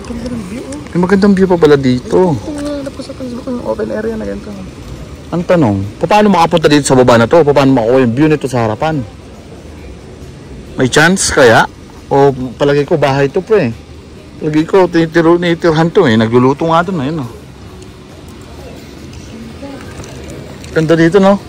Ganda ng view. May magandang view pa pala dito. Yung open area na ganito. Ang tanong, paano makapunta dito sa baba na to? Paano makuha yung view nito sa harapan? May chance kaya? O palagi ko bahay to pre. Palagi ko tinitirhan to eh. Nagluluto nga doon na yun. Ganda dito no?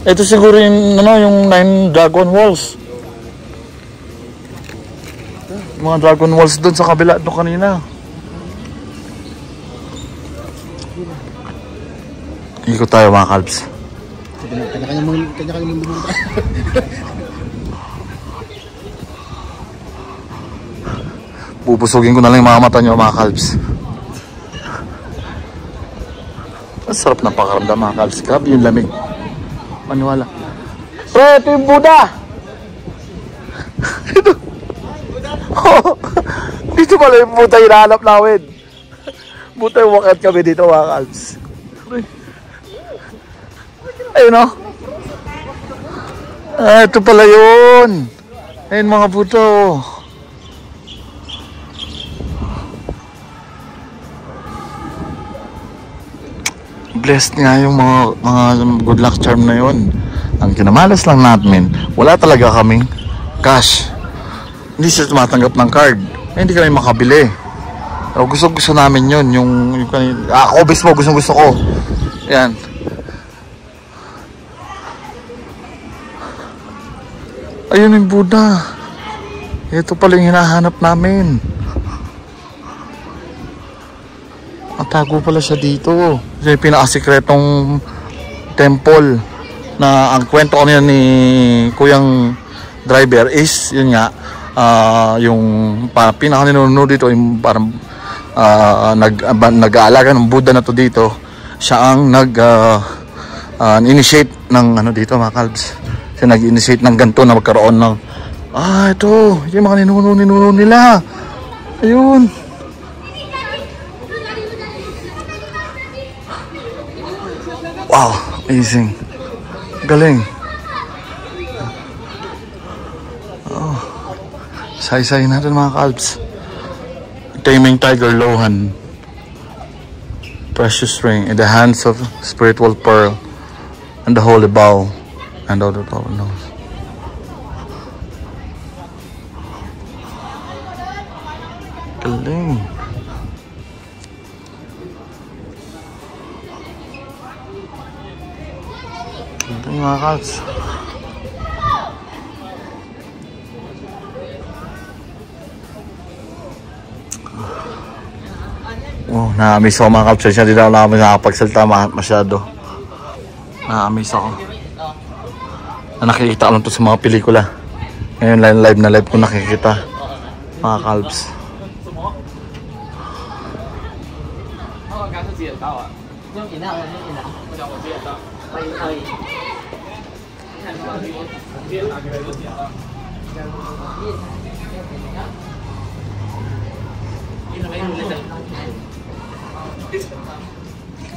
Ito siguro yung, yung 9 dragon walls. Mga dragon walls doon sa kabila doon kanina. Ikot tayo mga kalbs. Kanya-kanya mong bumunta. Pupusugin ko na lang yung mga mata nyo mga kalbs. Ang sarap na pakaramdam mga kalbs. Grabe yung lamig. Maniwala. Pre, ito yung Buddha! Ito. Oh, dito pala yung Buddha hinahanap namin. Buddha yung wakit kami dito mga kalbs. Ayun o. Ito pala yun. Ayun mga Buddha o. Blessed nga yung mga good luck charm na yun. Ang kinamalas lang natin, wala talaga kaming cash. Hindi sila tumatanggap ng card. Hindi kami makabili. Pero gusto namin yun. Yung ako mismo gusto ko. Yan. Ayun yung Buddha. Ito pala yung hinahanap namin. Matago pala siya dito. Yung pinakasikretong temple na ang kwento kanina ni Kuyang Driver is yun nga yung pinakaninuno dito yung parang nag-aalaga ng Buddha na to dito. Siya ang nag-initiate ng ano dito mga kalbs. Siya nag-initiate ng ganito na magkaroon ng ito yung mga ninuno nila. Ayun. Wow, amazing. Galing. Oh. Say-say natin mga kalbs. Taming Tiger Lohan. Precious ring in the hands of spiritual pearl and the holy bow and all the nose. Galing. Galing mga kalbs. Oh, na-miss ako mga kalbs. Hindi na ako nakapagsalita masyado. Na-miss ako. Nakikita ko lang to sa mga pelikula. Ngayon live na live ko nakikita mga kalbs.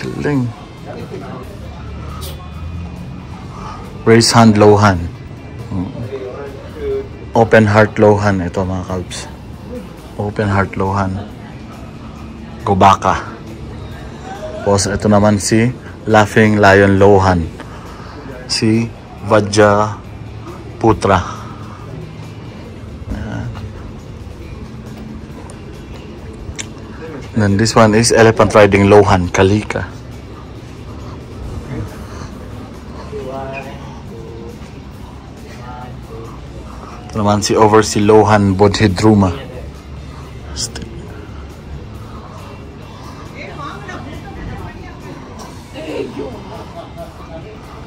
Galing. Raise hand Lohan. Open heart Lohan. Ito mga kalbs. Open heart Lohan. Gobaka. Tapos ito naman si Laughing Lion Lohan. Si Vajja Putra. And then this one is Elephant Riding Lohan Kalika. Ito naman si Overseer Lohan Bodhidruma.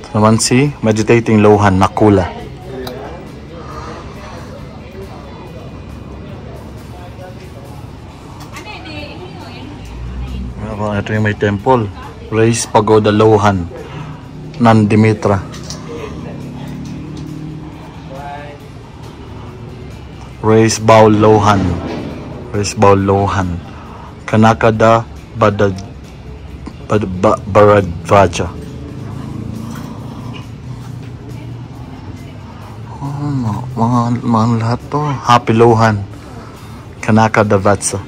Ito naman si Meditating Lohan Nakula. Ito yung may temple. Raise Pagoda Lohan Nandimitra. Raise Baul Lohan. Raise Baul Lohan Kanakada Baradvaja. Mga lahat to. Happy Lohan Kanakada Vatsa.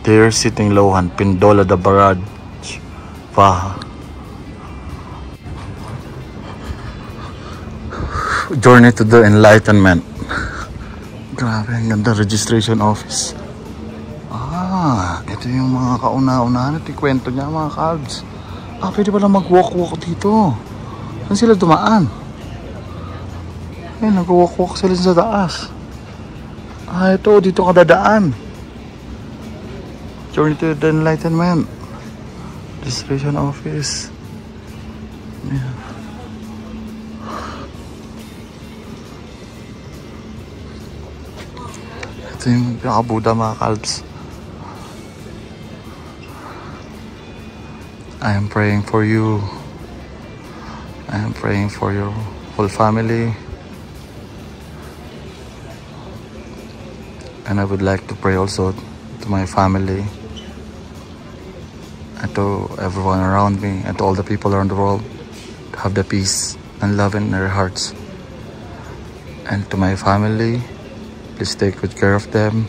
Dear Siting Lohan, Pindola da Barrage, Vaha. Journey to the Enlightenment. Grabe, ang ganda. Registration office. Ito yung mga kauna-unahan at ikwento niya mga kalbs. Pwede pala mag-walk-walk dito. Saan sila dumaan? Nag-walk-walk sila sa taas. Ito, dito ka dadaan. Journey to the Enlightenment. Registration office. Yeah. Ito yung pinaka-Buddha mga kalbs. I am praying for you. I am praying for your whole family. And I would like to pray also to my family and to everyone around me and to all the people around the world to have the peace and love in their hearts. And to my family, please take good care of them.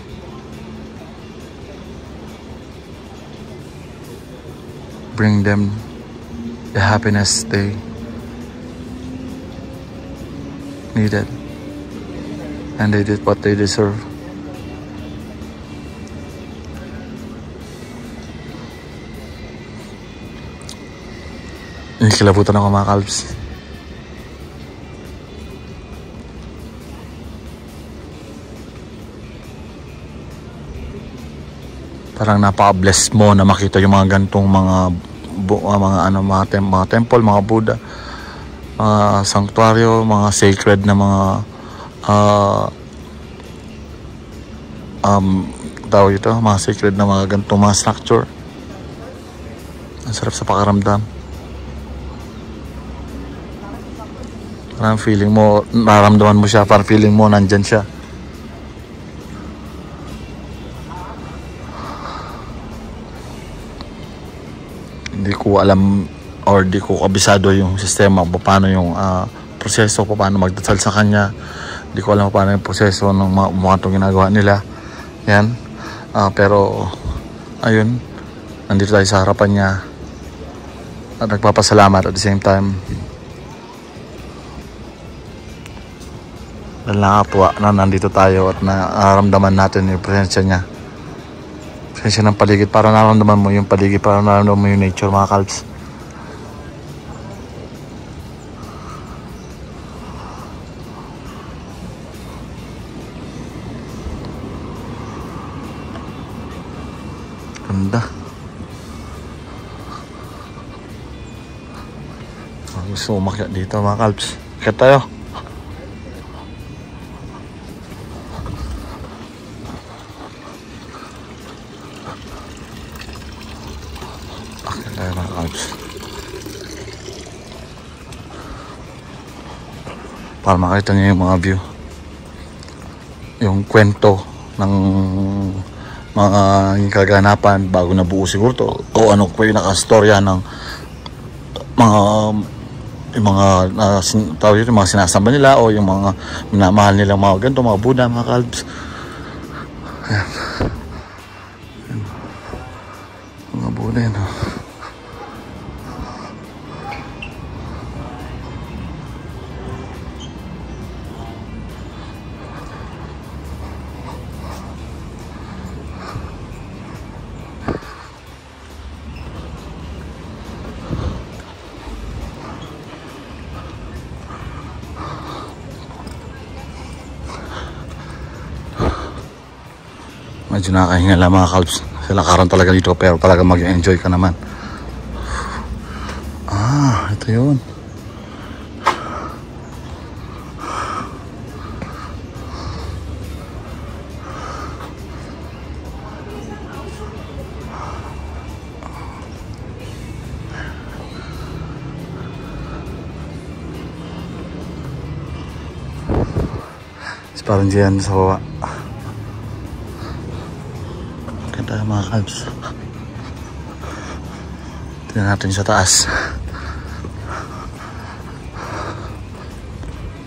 Bring them the happiness they needed, and they did what they deserve. Kilabutan ako mga kalbs. Parang napaka-bless mo na makita yung mga gantong mga temple, mga Buddha, mga sanctuaryo, mga sacred na mga tawag ito, mga sacred na mga gantong mga structure. Ang sarap sa pakiramdam. Parang feeling mo, nararamdaman mo siya, parang feeling mo nandyan siya. Hindi ko alam or di ko kabisado yung sistema paano yung proseso, paano magdasal sa kanya. Hindi ko alam paano yung proseso ng mga itong ginagawa nila. Yan. Pero ayun, nandito tayo sa harapan niya at nagpapasalamat at the same time. Dahil nakakatuwa na nandito tayo at nararamdaman natin yung presensya niya. Presensya ng paligid. Para nararamdaman mo yung paligid. Para nararamdaman mo yung nature mga kalbs. Ganda. Gusto umakyat dito mga kalbs. Kaya tayo. Para makita niyo yung mga view, yung kwento ng mga kaganapan bago nabuo siguro to, o ano po yung nakastorya ng mga sinasamba nila o yung mga minamahal nilang mga ganito, mga Buddha, mga kalbs. Ayan. Mga Buddha yun. Medyo nakakahinga lang mga kalbs. Lakaran talaga dito pero talaga mag-enjoy ka naman. Ito yun. Parang dyan sa baba. Ganda mga kalbs. Tingnan natin sa taas.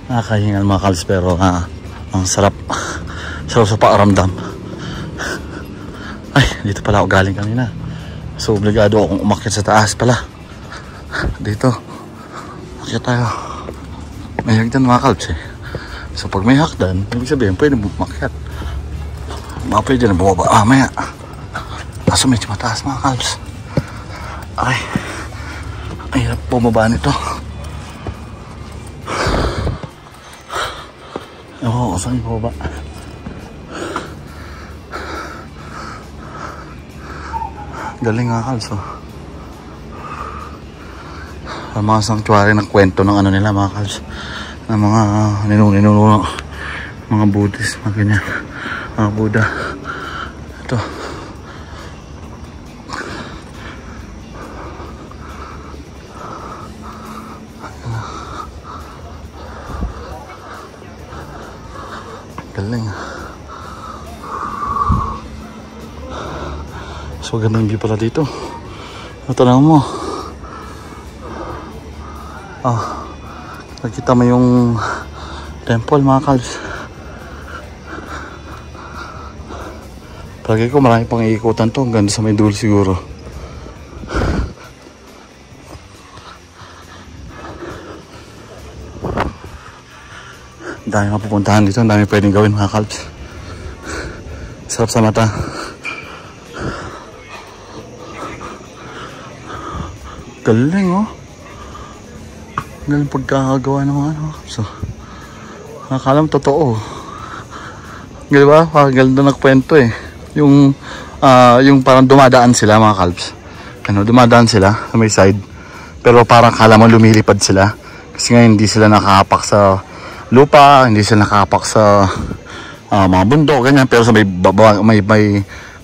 Nakakahingal mga kalbs pero ang sarap. Sarap sa pakiramdam. Ay, dito pala ako galing kanina. So obligado akong umakyat sa taas pala. Dito. Akyat tayo. May hagdan mga kalbs eh. So pag may hagdan, ibig sabihin pwede umakyat. Mga pwede na bumaba mamaya. Kaso medyo mataas mga kalbs. Ay. Ay hirap bumaba nito. Oo, saan yung bumaba? Galing nga kalbs oh. Ang mga sanctuary ng kwento ng ano nila mga kalbs, ng mga ninuno, mga Buddhist, mga ganyan, mga Buddha. Ito galing. So gandang view pala dito. Tanaw mo. Nakita mo yung temple mga kalbs. Palagi ko marami pang iikutan to. Ganda sa may dulo siguro. Dami mapupuntahan dito. Ang dami pwedeng gawin mga kalbs. Sarap sa mata. Galing oh. Galing pagkakagawa ng mga ano. So, nakakala mo totoo. Di ba? Ganda ng kwento eh. Yung parang dumadaan sila mga kalbs. Ano, dumadaan sila sa may side. Pero parang kala mo lumilipad sila. Kasi nga hindi sila nakahapak sa lupa. Hindi sila nakahapak sa mga bundok. Ganyan. Pero sa may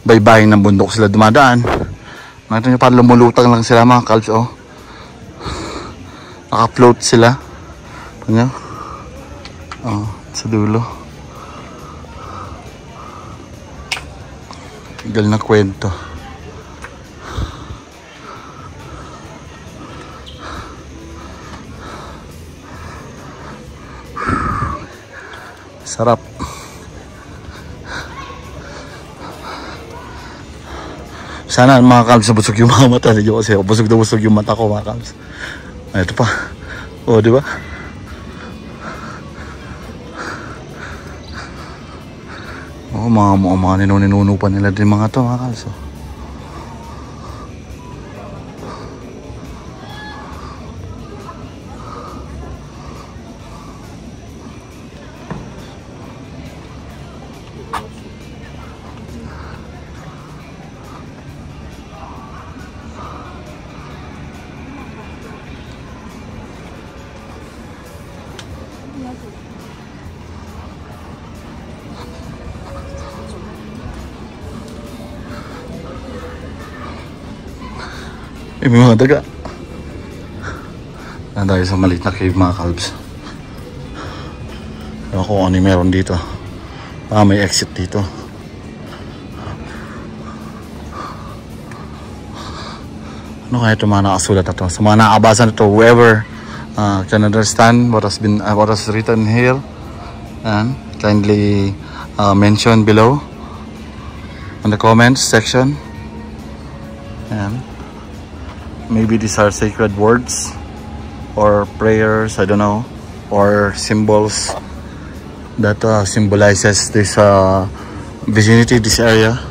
baybayin ng bundok sila dumadaan. Nakita nyo parang lumulutang lang sila mga kalbs oh. Naka-float sila. Ano? Oh, sa dulo. Gal na kwento. Sarap. Sana mga kalbs busog yung mga mata. Kasi busog na busog yung mata ko mga kalbs. Ito pa. Oh, di ba? Oh, mga ninuno pa nila din mga to, mga kalso. May mga daga. Dahil sa maliit na cave mga kalbs. Ewan ko kung ano yung meron dito. May exit dito. Ano kaya ito mga nakasulat na ito? Sa mga nakabasa na ito, whoever can understand what has written here, and kindly mention below in the comments section. And maybe these are sacred words or prayers, I don't know, or symbols that symbolizes this vicinity, this area,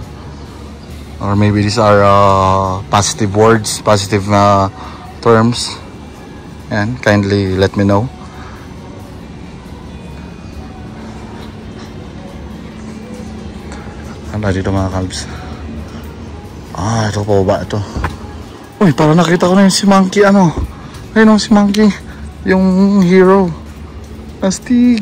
or maybe these are positive words, positive terms, and kindly let me know. Ano dito mga kalbs? Ito pa ba ito? Uy, parang nakita ko na yung si Monkey, ano? Ayun o, si Monkey. Yung hero. Astig.